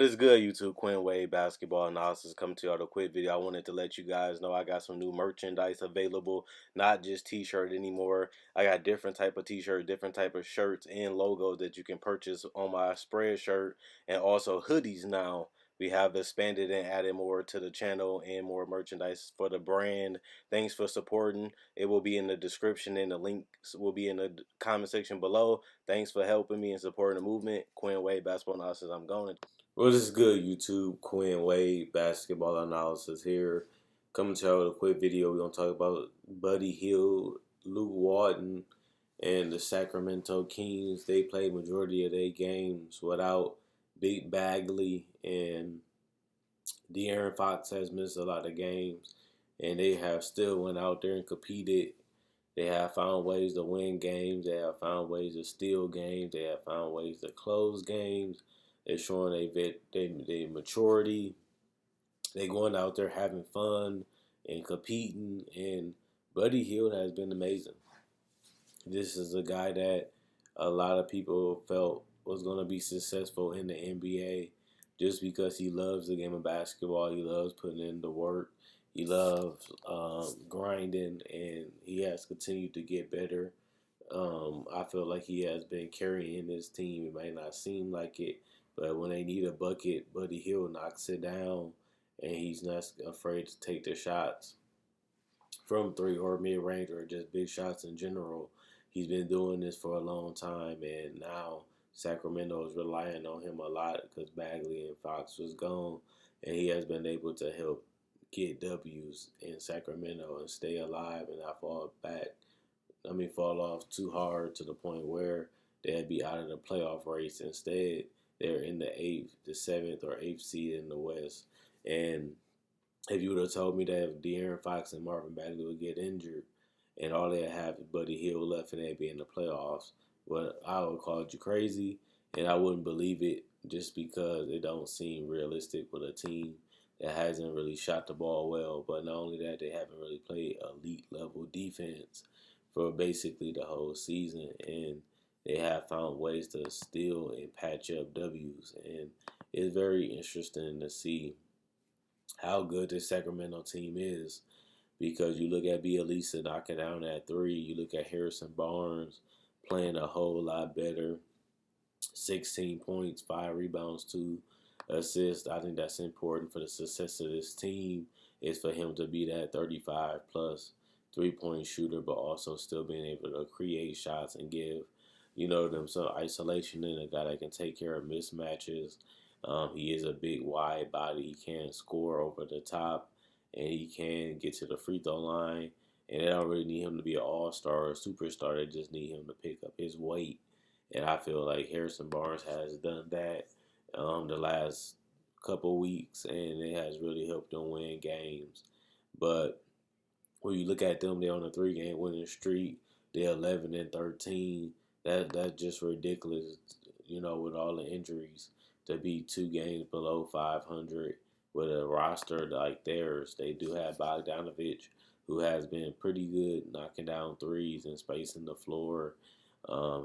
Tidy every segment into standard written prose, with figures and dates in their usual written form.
is good, YouTube? Quinn Wade Basketball Analysis coming to you with a quick video. I wanted to let you guys know I got some new merchandise available, not just t-shirt anymore. I got different type of t-shirt, different type of shirts and logos that you can purchase on my spread shirt, and also hoodies now. We have expanded and added more to the channel and more merchandise for the brand. Thanks for supporting. It will be in the description and the links will be in the comment section below. Thanks for helping me and supporting the movement. Quinn Wade Basketball Analysis. I'm going. Well, this is good, YouTube. Quinn Wade Basketball Analysis here. Coming to you with a quick video. We're going to talk about Buddy Hield, Luke Walton, and the Sacramento Kings. They played majority of their games without Big Bagley, and De'Aaron Fox has missed a lot of games, and they have still went out there and competed. They have found ways to win games. They have found ways to steal games. They have found ways to close games. They're showing their maturity. They're going out there having fun and competing. And Buddy Hield has been amazing. This is a guy that a lot of people felt was going to be successful in the NBA just because he loves the game of basketball. He loves putting in the work. He loves grinding, and he has continued to get better. I feel like he has been carrying this team. It might not seem like it, but when they need a bucket, Buddy Hield knocks it down, and he's not afraid to take the shots from three or mid-range or just big shots in general. He's been doing this for a long time, and now Sacramento is relying on him a lot because Bagley and Fox was gone, and he has been able to help get W's in Sacramento and stay alive and not fall off too hard to the point where they'd be out of the playoff race. Instead, they're in the seventh or eighth seed in the West. And if you would have told me that if De'Aaron Fox and Marvin Bagley would get injured and all they'd have is Buddy Hield left and they'd be in the playoffs, well, I would have called you crazy, and I wouldn't believe it just because it don't seem realistic with a team that hasn't really shot the ball well. But not only that, they haven't really played elite level defense for basically the whole season, and they have found ways to steal and patch up W's. And it's very interesting to see how good this Sacramento team is, because you look at Bielisa knocking down at three, you look at Harrison Barnes playing a whole lot better, 16 points, 5 rebounds, 2 assists. I think that's important for the success of this team, is for him to be that 35-plus three-point shooter, but also still being able to create shots and give, them some isolation in, a guy that can take care of mismatches. He is a big, wide body. He can score over the top, and he can get to the free throw line. And they don't really need him to be an all-star or a superstar. They just need him to pick up his weight. And I feel like Harrison Barnes has done that the last couple weeks, and it has really helped them win games. But when you look at them, they're on a 3-game winning streak. They're 11-13. That's just ridiculous, with all the injuries, to be 2 games below 500 with a roster like theirs. They do have Bogdanovic, who has been pretty good knocking down threes and spacing the floor.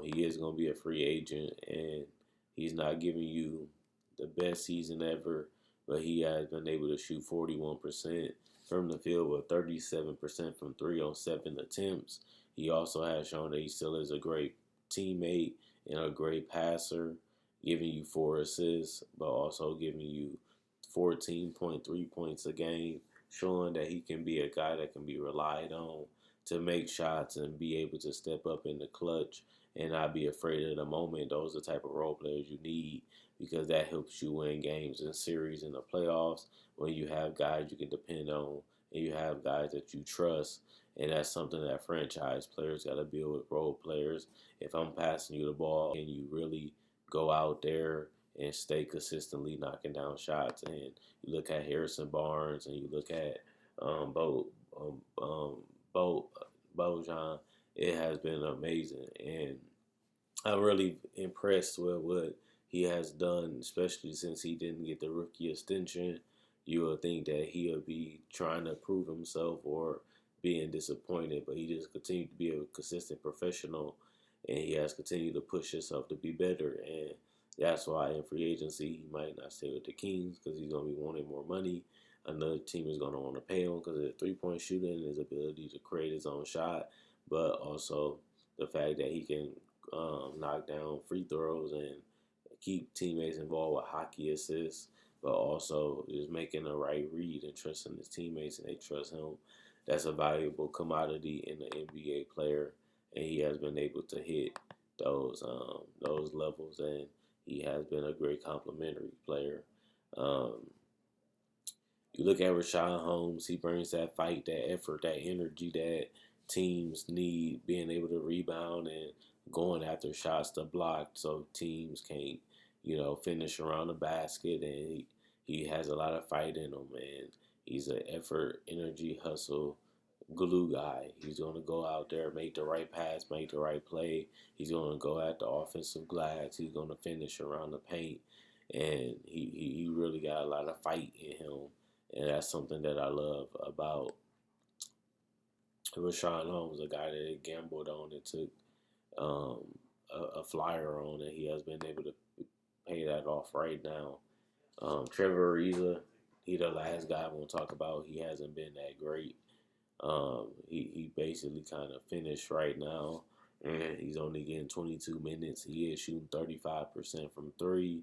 He is going to be a free agent, and he's not giving you the best season ever, but he has been able to shoot 41% from the field with 37% from 3 on 7 attempts. He also has shown that he still is a great teammate and a great passer, giving you 4 assists, but also giving you 14.3 points a game, showing that he can be a guy that can be relied on to make shots and be able to step up in the clutch and not be afraid of the moment. Those are the type of role players you need, because that helps you win games and series in the playoffs when you have guys you can depend on and you have guys that you trust. And that's something that franchise players got to build with role players. If I'm passing you the ball and you really go out there and stay consistently knocking down shots, and you look at Harrison Barnes and you look at Bojan, it has been amazing. And I'm really impressed with what he has done, especially since he didn't get the rookie extension. You would think that he would be trying to prove himself or being disappointed, but he just continued to be a consistent professional, and he has continued to push himself to be better. And That's why in free agency he might not stay with the Kings because he's going to be wanting more money. Another team is going to want to pay him because of the 3-point shooting and his ability to create his own shot, but also the fact that he can knock down free throws and keep teammates involved with hockey assists, but also is making the right read and trusting his teammates and they trust him. That's a valuable commodity in the NBA player, and he has been able to hit those levels, and he has been a great complementary player. Um, you look at Rashawn Holmes, he brings that fight, that effort, that energy that teams need, being able to rebound and going after shots to block so teams can't, finish around the basket. And he has a lot of fight in him, and he's an effort, energy, hustle, glue guy. He's going to go out there, make the right pass, make the right play. He's going to go at the offensive glass. He's going to finish around the paint. And he really got a lot of fight in him. And that's something that I love about Rashawn Holmes, a guy that they gambled on and took um, a flyer on, and he has been able to pay that off right now. Trevor Ariza, he the last guy I want to talk about. He hasn't been that great. He basically kind of finished right now, and he's only getting 22 minutes. He is shooting 35% from three,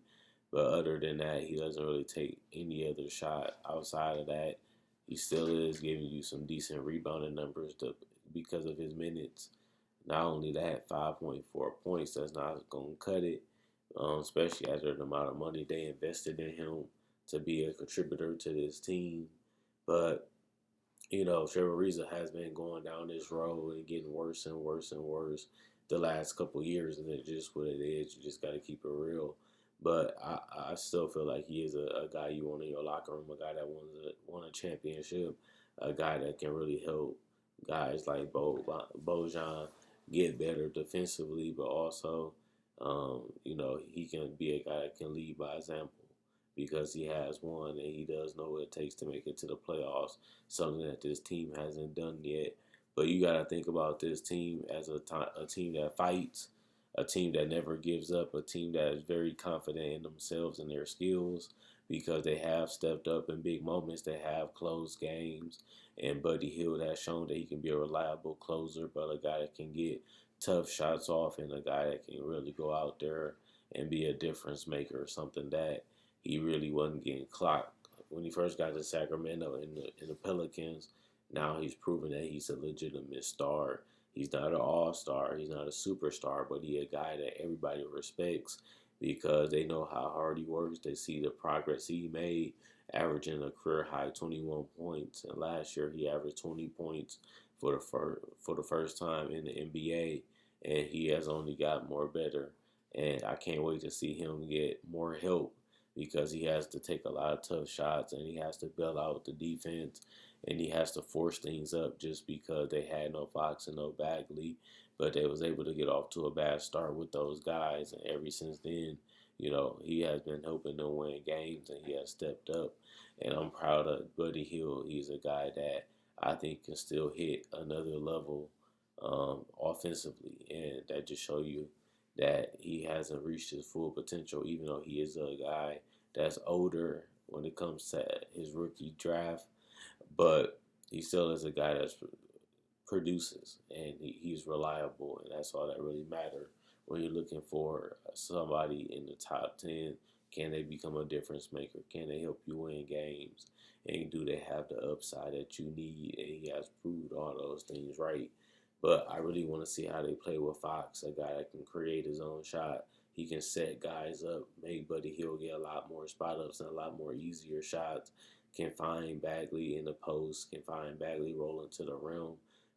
but other than that, he doesn't really take any other shot outside of that. He still is giving you some decent rebounding numbers because of his minutes. Not only that, 5.4 points, that's not going to cut it, especially after the amount of money they invested in him to be a contributor to this team. But Trevor Ariza has been going down this road and getting worse and worse and worse the last couple of years, and it's just what it is. You just got to keep it real. But I still feel like he is a guy you want in your locker room, a guy that won a championship, a guy that can really help guys like Bojan get better defensively, but also, he can be a guy that can lead by example because he has won and he does know what it takes to make it to the playoffs, something that this team hasn't done yet. But you got to think about this team as a team that fights, a team that never gives up, a team that is very confident in themselves and their skills because they have stepped up in big moments. They have closed games. And Buddy Hield has shown that he can be a reliable closer, but a guy that can get tough shots off and a guy that can really go out there and be a difference maker, something that he really wasn't getting clocked when he first got to Sacramento in the Pelicans. Now he's proven that he's a legitimate star. He's not an all-star. He's not a superstar, but he's a guy that everybody respects because they know how hard he works. They see the progress he made, averaging a career high 21 points. And last year he averaged 20 points for the first time in the NBA, and he has only got more better. And I can't wait to see him get more help because he has to take a lot of tough shots and he has to bail out the defense and he has to force things up just because they had no Fox and no Bagley, but they was able to get off to a bad start with those guys, and ever since then, he has been helping them win games and he has stepped up, and I'm proud of Buddy Hield. He's a guy that I think can still hit another level offensively, and that just show you that he hasn't reached his full potential, even though he is a guy that's older when it comes to his rookie draft. But he still is a guy that produces and he's reliable, and that's all that really matters when you're looking for somebody in the top 10. Can they become a difference maker? Can they help you win games? And do they have the upside that you need? And he has proved all those things right. But I really want to see how they play with Fox, a guy that can create his own shot. He can set guys up, make Buddy Hield get a lot more spot ups and a lot more easier shots. Can find Bagley in the post, can find Bagley rolling to the rim,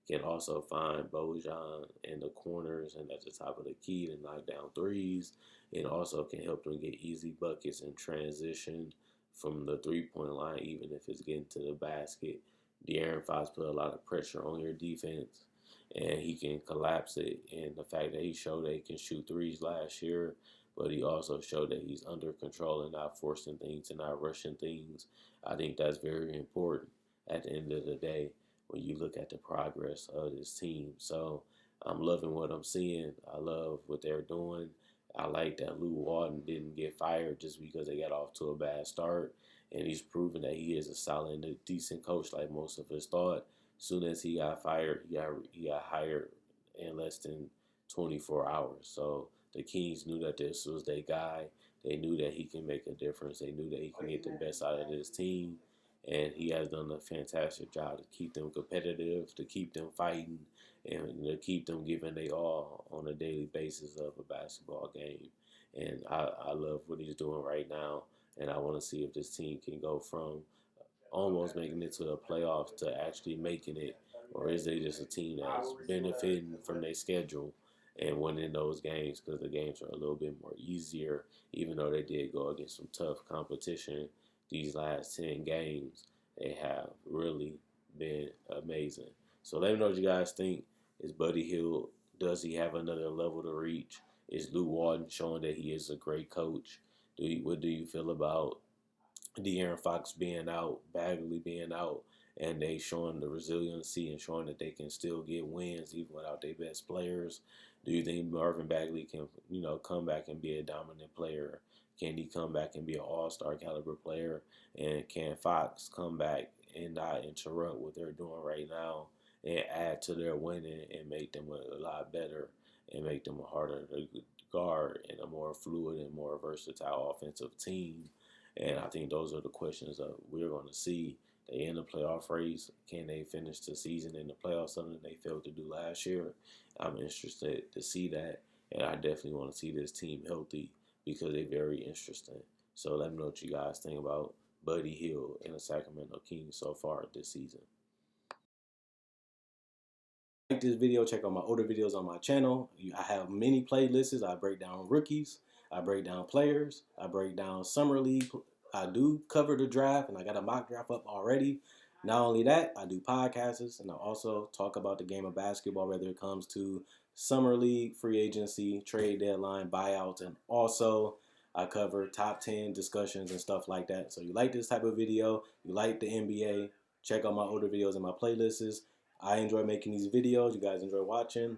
can also find Bojan in the corners and at the top of the key to knock down threes, and also can help them get easy buckets and transition from the 3-point line, even if it's getting to the basket. De'Aaron Fox put a lot of pressure on your defense, and he can collapse it. And the fact that he showed that he can shoot threes last year, but he also showed that he's under control and not forcing things and not rushing things. I think that's very important at the end of the day when you look at the progress of this team. So I'm loving what I'm seeing. I love what they're doing. I like that Lou Walton didn't get fired just because they got off to a bad start, and he's proven that he is a solid and decent coach, like most of us thought. Soon as he got fired, he got hired in less than 24 hours. So the Kings knew that this was their guy. They knew that he can make a difference. They knew that he can get the best out of this team, and he has done a fantastic job to keep them competitive, to keep them fighting, and to keep them giving they all on a daily basis of a basketball game. And I love what he's doing right now, and I want to see if this team can go from almost making it to the playoffs to actually making it, or is they just a team that's benefiting from their schedule and winning those games because the games are a little bit more easier, even though they did go against some tough competition these last 10 games. They have really been amazing. So let me know what you guys think. Is Buddy Hield, does he have another level to reach? Is Lou Walton showing that he is a great coach? What do you feel about De'Aaron Fox being out, Bagley being out, and they showing the resiliency and showing that they can still get wins even without their best players? Do you think Marvin Bagley can, come back and be a dominant player? Can he come back and be an all-star caliber player? And can Fox come back and not interrupt what they're doing right now and add to their winning and make them a lot better and make them a harder to guard and a more fluid and more versatile offensive team? And I think those are the questions that we're going to see. They in the playoff race. Can they finish the season in the playoffs? Something they failed to do last year. I'm interested to see that, and I definitely want to see this team healthy because they're very interesting. So let me know what you guys think about Buddy Hield and the Sacramento Kings so far this season. Like this video, check out my older videos on my channel. I have many playlists. I break down rookies, I break down players, I break down summer league. I do cover the draft, and I got a mock draft up already. Not only that, I do podcasts, and I also talk about the game of basketball, whether it comes to summer league, free agency, trade deadline, buyouts, and also I cover top 10 discussions and stuff like that. So you like this type of video, you like the NBA, check out my older videos and my playlists. I enjoy making these videos. You guys enjoy watching.